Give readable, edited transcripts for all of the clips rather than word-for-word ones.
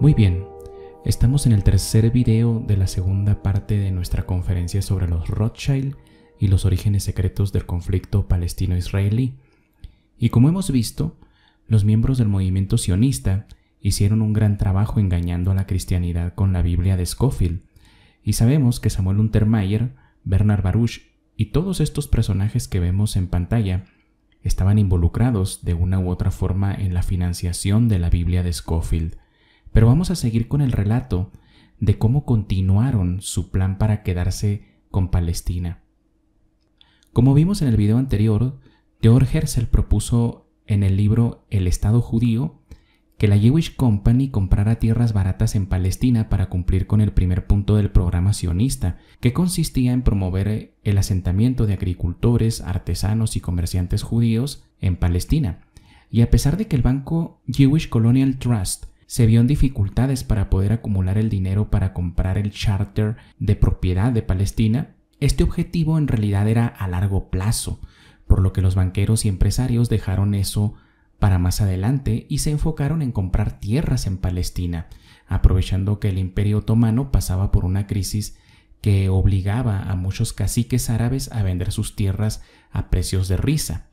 Muy bien, estamos en el tercer video de la segunda parte de nuestra conferencia sobre los Rothschild y los orígenes secretos del conflicto palestino-israelí. Y como hemos visto, los miembros del movimiento sionista hicieron un gran trabajo engañando a la cristianidad con la Biblia de Scofield. Y sabemos que Samuel Untermyer, Bernard Baruch y todos estos personajes que vemos en pantalla estaban involucrados de una u otra forma en la financiación de la Biblia de Scofield. Pero vamos a seguir con el relato de cómo continuaron su plan para quedarse con Palestina. Como vimos en el video anterior, Theodor Herzl propuso en el libro El Estado Judío que la Jewish Company comprara tierras baratas en Palestina para cumplir con el primer punto del programa sionista, que consistía en promover el asentamiento de agricultores, artesanos y comerciantes judíos en Palestina. Y a pesar de que el banco Jewish Colonial Trust se vio en dificultades para poder acumular el dinero para comprar el charter de propiedad de Palestina, este objetivo en realidad era a largo plazo, por lo que los banqueros y empresarios dejaron eso para más adelante y se enfocaron en comprar tierras en Palestina, aprovechando que el Imperio Otomano pasaba por una crisis que obligaba a muchos caciques árabes a vender sus tierras a precios de risa.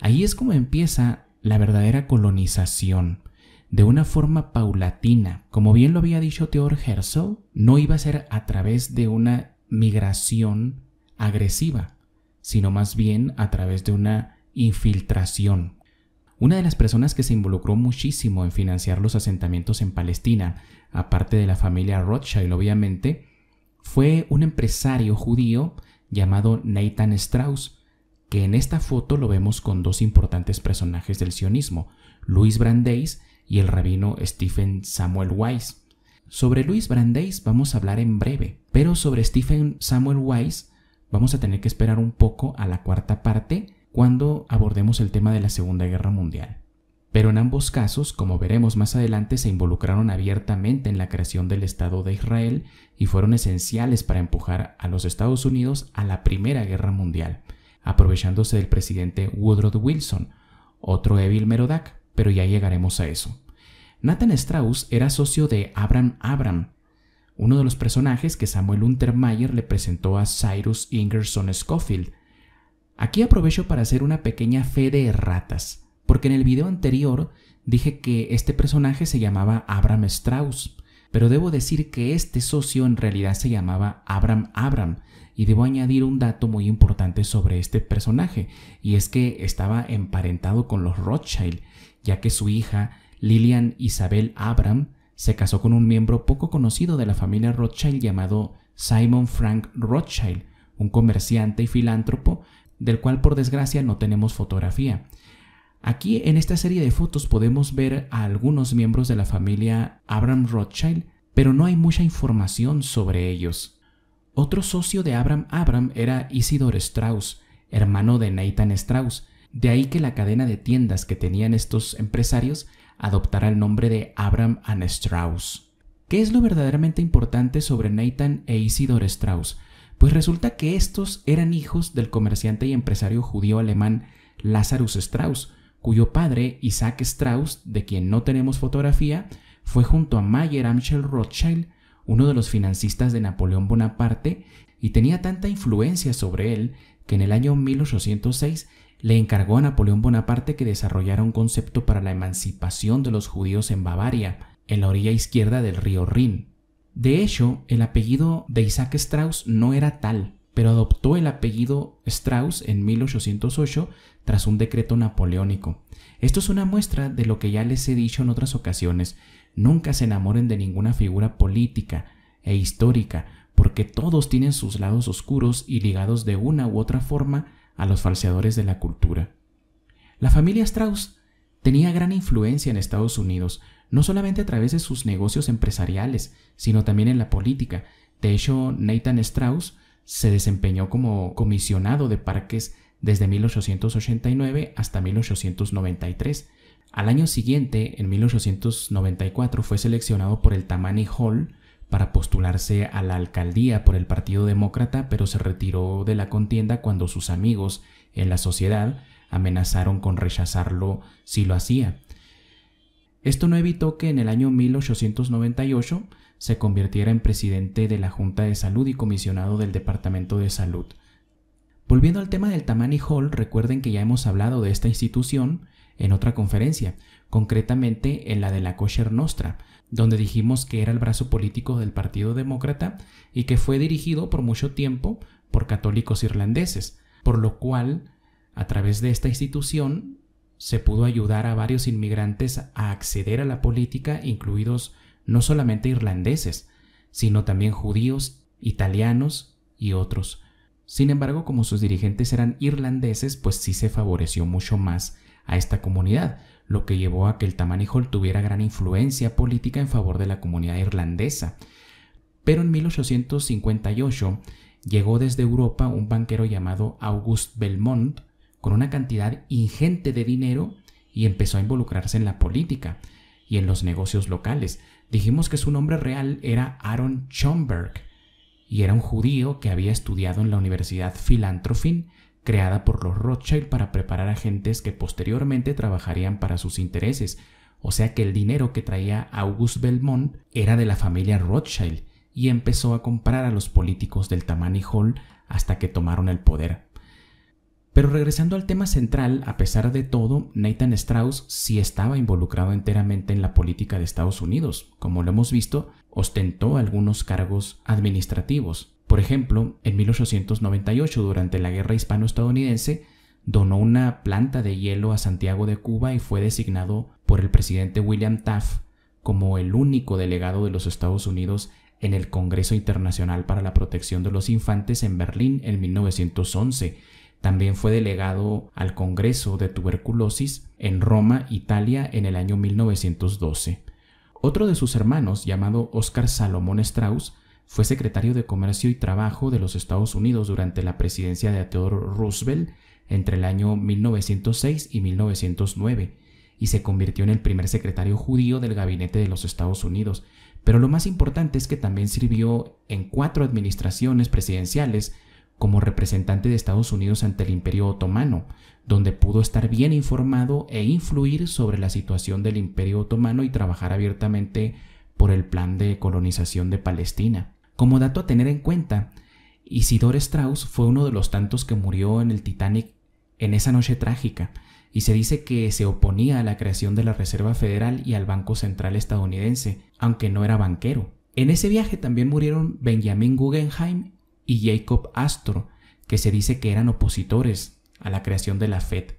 Ahí es como empieza la verdadera colonización, de una forma paulatina. Como bien lo había dicho Theodor Herzl, no iba a ser a través de una migración agresiva, sino más bien a través de una infiltración. Una de las personas que se involucró muchísimo en financiar los asentamientos en Palestina, aparte de la familia Rothschild obviamente, fue un empresario judío llamado Nathan Strauss, que en esta foto lo vemos con dos importantes personajes del sionismo, Louis Brandeis y el rabino Stephen Samuel Weiss. Sobre Louis Brandeis vamos a hablar en breve, pero sobre Stephen Samuel Weiss vamos a tener que esperar un poco a la cuarta parte cuando abordemos el tema de la Segunda Guerra Mundial. Pero en ambos casos, como veremos más adelante, se involucraron abiertamente en la creación del Estado de Israel y fueron esenciales para empujar a los Estados Unidos a la Primera Guerra Mundial, aprovechándose del presidente Woodrow Wilson, otro Evil Merodach, pero ya llegaremos a eso. Nathan Strauss era socio de Abraham Abram, uno de los personajes que Samuel Untermyer le presentó a Cyrus Ingerson Scofield. Aquí aprovecho para hacer una pequeña fe de erratas, porque en el video anterior dije que este personaje se llamaba Abraham Strauss, pero debo decir que este socio en realidad se llamaba Abraham Abram, y debo añadir un dato muy importante sobre este personaje, y es que estaba emparentado con los Rothschild, ya que su hija Lillian Isabel Abram se casó con un miembro poco conocido de la familia Rothschild llamado Simon Frank Rothschild, un comerciante y filántropo del cual por desgracia no tenemos fotografía. Aquí en esta serie de fotos podemos ver a algunos miembros de la familia Abram Rothschild, pero no hay mucha información sobre ellos. Otro socio de Abraham Abram era Isidor Strauss, hermano de Nathan Strauss, de ahí que la cadena de tiendas que tenían estos empresarios adoptara el nombre de Abram and Strauss. ¿Qué es lo verdaderamente importante sobre Nathan e Isidor Strauss? Pues resulta que estos eran hijos del comerciante y empresario judío alemán Lazarus Strauss, cuyo padre, Isaac Strauss, de quien no tenemos fotografía, fue junto a Mayer Amschel Rothschild, uno de los financistas de Napoleón Bonaparte, y tenía tanta influencia sobre él que en el año 1806 le encargó a Napoleón Bonaparte que desarrollara un concepto para la emancipación de los judíos en Bavaria, en la orilla izquierda del río Rin. De hecho, el apellido de Isaac Strauss no era tal, pero adoptó el apellido Strauss en 1808 tras un decreto napoleónico. Esto es una muestra de lo que ya les he dicho en otras ocasiones: nunca se enamoren de ninguna figura política e histórica, porque todos tienen sus lados oscuros y ligados de una u otra forma a los falseadores de la cultura. La familia Strauss tenía gran influencia en Estados Unidos, no solamente a través de sus negocios empresariales, sino también en la política. De hecho, Nathan Strauss se desempeñó como comisionado de parques desde 1889 hasta 1893. Al año siguiente, en 1894, fue seleccionado por el Tammany Hall para postularse a la alcaldía por el Partido Demócrata, pero se retiró de la contienda cuando sus amigos en la sociedad amenazaron con rechazarlo si lo hacía. Esto no evitó que en el año 1898 se convirtiera en presidente de la Junta de Salud y comisionado del Departamento de Salud. Volviendo al tema del Tammany Hall, recuerden que ya hemos hablado de esta institución en otra conferencia, concretamente en la de la Kosher Nostra, donde dijimos que era el brazo político del Partido Demócrata y que fue dirigido por mucho tiempo por católicos irlandeses, por lo cual, a través de esta institución, se pudo ayudar a varios inmigrantes a acceder a la política, incluidos no solamente irlandeses, sino también judíos, italianos y otros. Sin embargo, como sus dirigentes eran irlandeses, pues sí se favoreció mucho más a esta comunidad, lo que llevó a que el Tammany Hall tuviera gran influencia política en favor de la comunidad irlandesa. Pero en 1858 llegó desde Europa un banquero llamado August Belmont con una cantidad ingente de dinero y empezó a involucrarse en la política y en los negocios locales. Dijimos que su nombre real era Aaron Schomburg y era un judío que había estudiado en la Universidad Philanthropic, creada por los Rothschild para preparar agentes que posteriormente trabajarían para sus intereses. O sea que el dinero que traía August Belmont era de la familia Rothschild y empezó a comprar a los políticos del Tammany Hall hasta que tomaron el poder. Pero regresando al tema central, a pesar de todo, Nathan Strauss sí estaba involucrado enteramente en la política de Estados Unidos. Como lo hemos visto, ostentó algunos cargos administrativos. Por ejemplo, en 1898, durante la Guerra Hispano-Estadounidense, donó una planta de hielo a Santiago de Cuba y fue designado por el presidente William Taft como el único delegado de los Estados Unidos en el Congreso Internacional para la Protección de los Infantes en Berlín en 1911. También fue delegado al Congreso de Tuberculosis en Roma, Italia, en el año 1912. Otro de sus hermanos, llamado Oscar Salomón Strauss, fue secretario de Comercio y Trabajo de los Estados Unidos durante la presidencia de Theodore Roosevelt entre el año 1906 y 1909 y se convirtió en el primer secretario judío del gabinete de los Estados Unidos. Pero lo más importante es que también sirvió en 4 administraciones presidenciales como representante de Estados Unidos ante el Imperio Otomano, donde pudo estar bien informado e influir sobre la situación del Imperio Otomano y trabajar abiertamente por el plan de colonización de Palestina. Como dato a tener en cuenta, Isidore Strauss fue uno de los tantos que murió en el Titanic en esa noche trágica, y se dice que se oponía a la creación de la Reserva Federal y al Banco Central estadounidense, aunque no era banquero. En ese viaje también murieron Benjamin Guggenheim y Jacob Astor, que se dice que eran opositores a la creación de la Fed.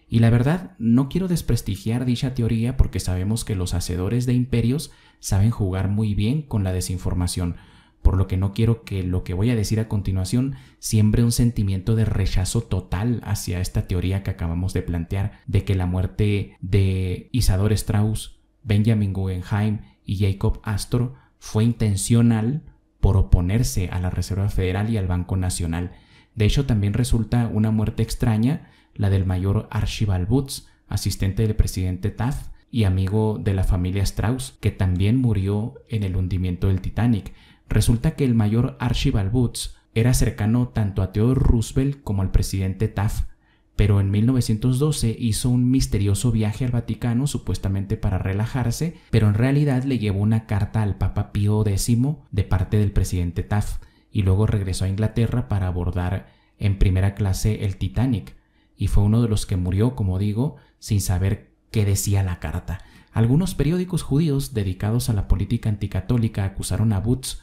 Y la verdad, no quiero desprestigiar dicha teoría porque sabemos que los hacedores de imperios saben jugar muy bien con la desinformación, por lo que no quiero que lo que voy a decir a continuación siembre un sentimiento de rechazo total hacia esta teoría que acabamos de plantear, de que la muerte de Isidore Strauss, Benjamin Guggenheim y Jacob Astor fue intencional por oponerse a la Reserva Federal y al Banco Nacional. De hecho, también resulta una muerte extraña la del mayor Archibald Booth, asistente del presidente Taft y amigo de la familia Strauss, que también murió en el hundimiento del Titanic. Resulta que el mayor Archibald Booth era cercano tanto a Theodore Roosevelt como al presidente Taft, pero en 1912 hizo un misterioso viaje al Vaticano supuestamente para relajarse, pero en realidad le llevó una carta al Papa Pío X de parte del presidente Taft y luego regresó a Inglaterra para abordar en primera clase el Titanic y fue uno de los que murió, como digo, sin saber qué decía la carta. Algunos periódicos judíos dedicados a la política anticatólica acusaron a Booth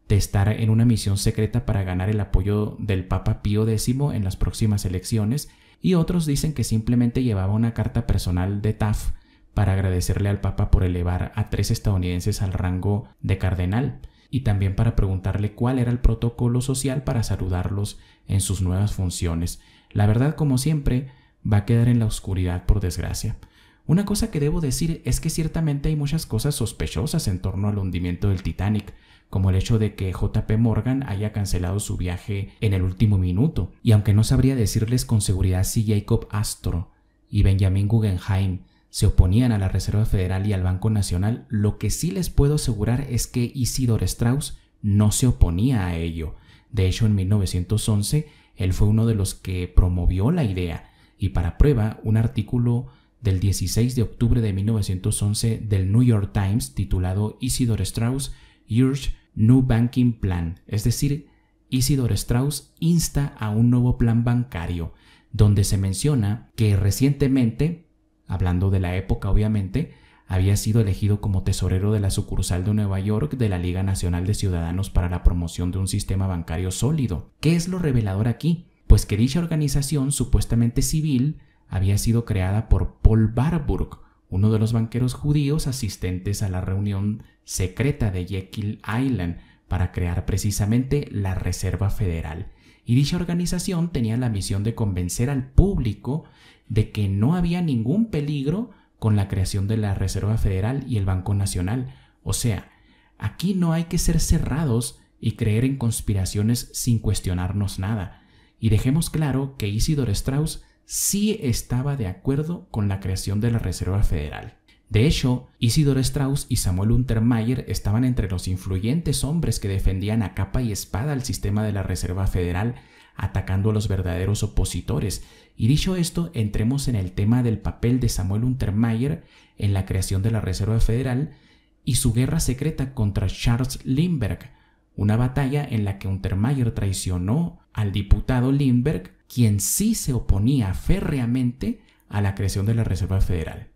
de estar en una misión secreta para ganar el apoyo del Papa Pío X en las próximas elecciones, y otros dicen que simplemente llevaba una carta personal de Taft para agradecerle al Papa por elevar a 3 estadounidenses al rango de cardenal y también para preguntarle cuál era el protocolo social para saludarlos en sus nuevas funciones. La verdad, como siempre, va a quedar en la oscuridad por desgracia. Una cosa que debo decir es que ciertamente hay muchas cosas sospechosas en torno al hundimiento del Titanic, como el hecho de que J.P. Morgan haya cancelado su viaje en el último minuto. Y aunque no sabría decirles con seguridad si Jacob Astor y Benjamin Guggenheim se oponían a la Reserva Federal y al Banco Nacional, lo que sí les puedo asegurar es que Isidore Strauss no se oponía a ello. De hecho, en 1911, él fue uno de los que promovió la idea, y para prueba, un artículo del 16 de octubre de 1911 del New York Times titulado Isidor Straus Urge New Banking Plan, es decir, Isidor Straus insta a un nuevo plan bancario, donde se menciona que recientemente, hablando de la época obviamente, había sido elegido como tesorero de la sucursal de Nueva York de la Liga Nacional de Ciudadanos para la promoción de un sistema bancario sólido. ¿Qué es lo revelador aquí? Pues que dicha organización supuestamente civil había sido creada por Paul Warburg, uno de los banqueros judíos asistentes a la reunión secreta de Jekyll Island para crear precisamente la Reserva Federal. Y dicha organización tenía la misión de convencer al público de que no había ningún peligro con la creación de la Reserva Federal y el Banco Nacional. O sea, aquí no hay que ser cerrados y creer en conspiraciones sin cuestionarnos nada. Y dejemos claro que Isidor Straus sí estaba de acuerdo con la creación de la Reserva Federal. De hecho, Isidor Straus y Samuel Untermyer estaban entre los influyentes hombres que defendían a capa y espada el sistema de la Reserva Federal, atacando a los verdaderos opositores. Y dicho esto, entremos en el tema del papel de Samuel Untermyer en la creación de la Reserva Federal y su guerra secreta contra Charles Lindbergh, una batalla en la que Untermyer traicionó al diputado Lindbergh, quien sí se oponía férreamente a la creación de la Reserva Federal.